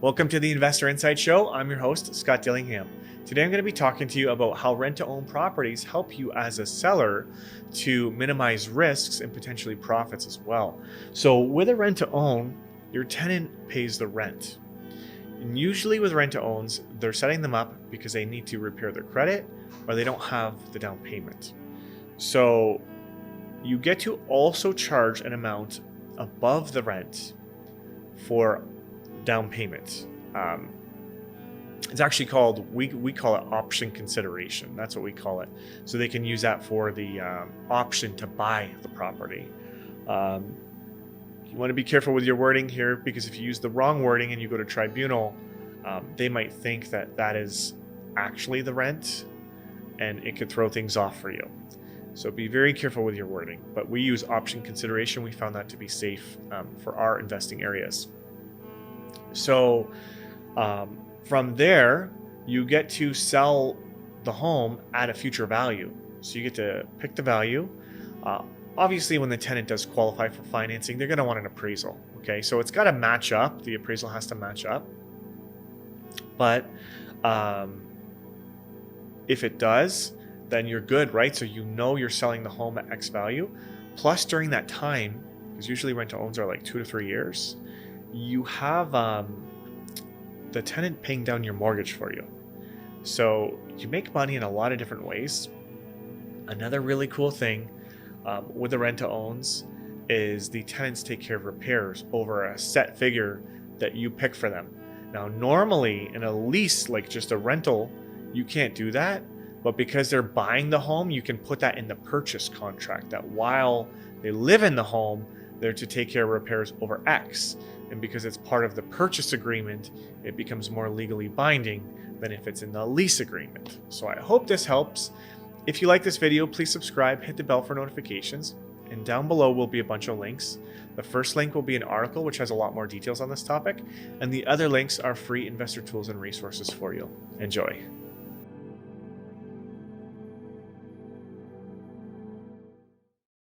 Welcome to the Investor Insight Show. I'm your host, Scott Dillingham. Today I'm going to be talking to you about how rent-to-own properties help you as a seller to minimize risks and potentially profits as well. So with a rent-to-own, your tenant pays the rent. And usually with rent-to-owns, they're setting them up because they need to repair their credit or they don't have the down payment. So you get to also charge an amount above the rent for down payment. It's actually called, we call it option consideration. That's what we call it. So they can use that for the option to buy the property. You want to be careful with your wording here, because if you use the wrong wording and you go to tribunal, they might think that that is actually the rent and it could throw things off for you. So be very careful with your wording, but we use option consideration. We found that to be safe for our investing areas. So from there, you get to sell the home at a future value. So you get to pick the value. Obviously, when the tenant does qualify for financing, they're going to want an appraisal. Okay, so it's got to match up. The appraisal has to match up. But if it does, then you're good, right? So you know you're selling the home at X value. Plus, during that time, because usually rent-to-owns are like 2 to 3 years, you have the tenant paying down your mortgage for you. So you make money in a lot of different ways. Another really cool thing with the rent-to-owns is the tenants take care of repairs over a set figure that you pick for them. Now, normally in a lease, like just a rental, you can't do that. But because they're buying the home, you can put that in the purchase contract that while they live in the home, they're to take care of repairs over X. And because it's part of the purchase agreement, it becomes more legally binding than if it's in the lease agreement. So I hope this helps. If you like this video, please subscribe, hit the bell for notifications, and down below will be a bunch of links. The first link will be an article which has a lot more details on this topic, and the other links are free investor tools and resources for you. Enjoy.